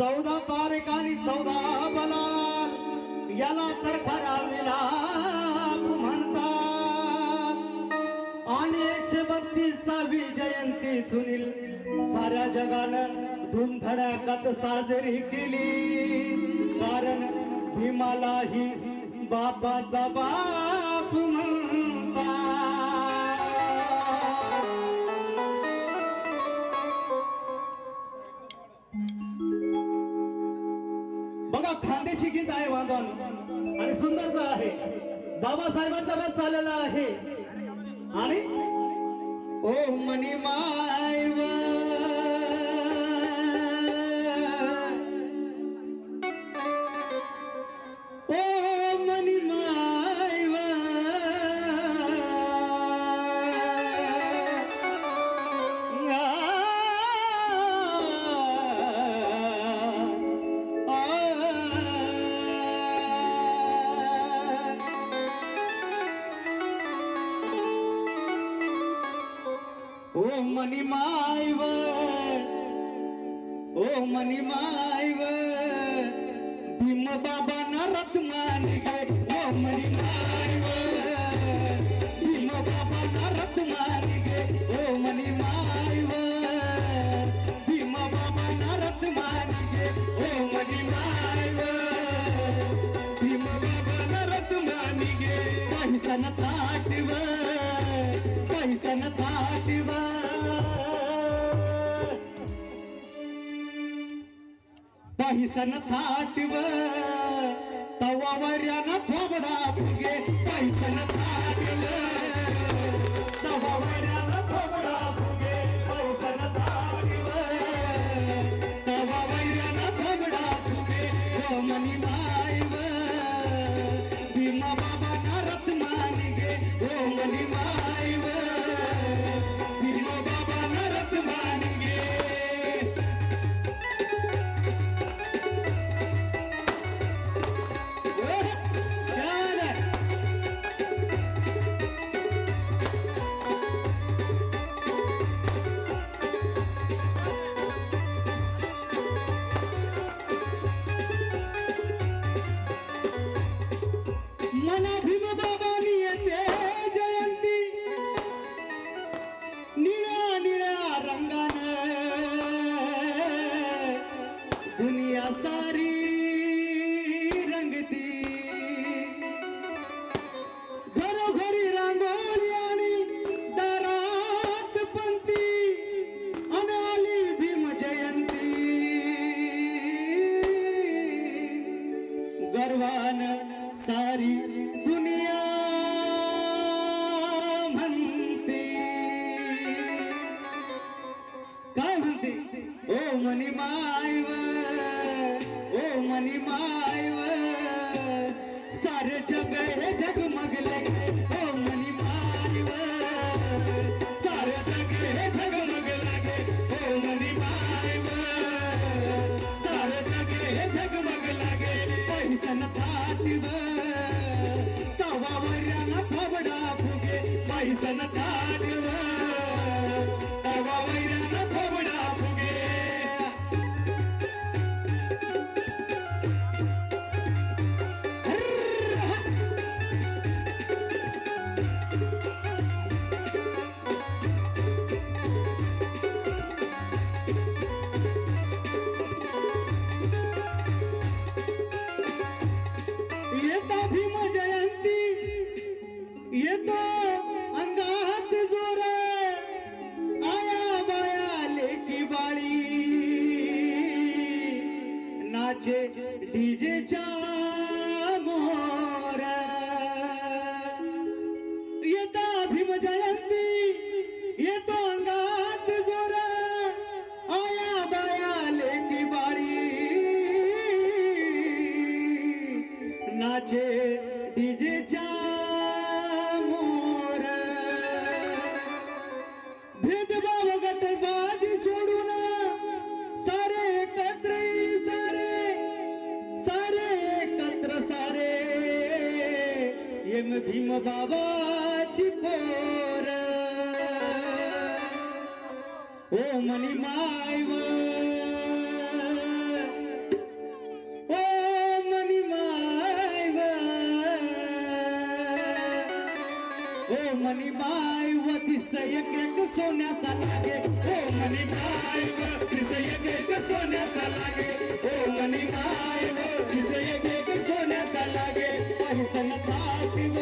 14 तारीख आणि 14 बलाल याला तर खरा मिलाप म्हणतात आणि 132वी जयंती सुनील साऱ्या जगानं धूमधडाक्यात साजरी केली कारण भीमालाही बापाचा बाप म्हणतात। बघा खांद्याची गीत आहे वादन आणि सुंदरच आहे बाबासाहेबांचा रथ चाललेला आहे आणि ओ मनी मायव ओ मनी मायव ओ मनी मायव ओ मनी मायव भीम बाबा रथ मान गे ओ मनी मायव भीम बाबा रथ मान गे ओ मनी मायव भीम बाबा रथ मान गे ओ मनी मायव भीम बाबा रथ मान गे पैसन ताटव पैसन ताटव पैसन थाटव तवा वर्याना थोबडा फुगे पैसन थाटव तवा वर्याना थोबडा फुगे पैसन थाटव तवा वर्याना थोबडा फुगे ओ मनी मायव भीमा बाबा रथ मान गे ओ मनी मायव भीमा बाबा रथ मान गे। मला भीम बाबांनी येते जयंती निळ्या निळ्या रंगानं दुनिया सारी रंगती घरोघरी रांगोळी आणि दारात पंती अनाली भीम जयंती गर्वान सारी दुनिया म्हणते काय म्हणते ओ मनी मायव ओ मनी मायव सारे जग हे जगमग लगे ओ मनी मायव सारे जग हे जगमग लगे ओ मनी मायव सारे जग हे जगमग लगे पैसन थाटव तवा वर्याना थोबडा फुगे पैसन थाटव तवा वर्याना थोबडा फुगे। येतो भीम जयंती येतो अंगात जोर आया बाया लेकी बाळी नाचे डीजेच्या मोर येतो भीम जयंती येतो अंगात जोर आया बाया लेकी बाळी नाचे डीजेच्या मोर भेदभाव गटबाजी सोडून सारे एकत्र सारे सारे एकत्र सारे येम भीम बाबाची पोर ओ मनी मायव सोन्याचा लागे ओ मनी माय व तिचं एक एक सोन्याचा लागे ओ मनी माय व तिचं एक एक सोन्याचा लागे पैसन थाटीव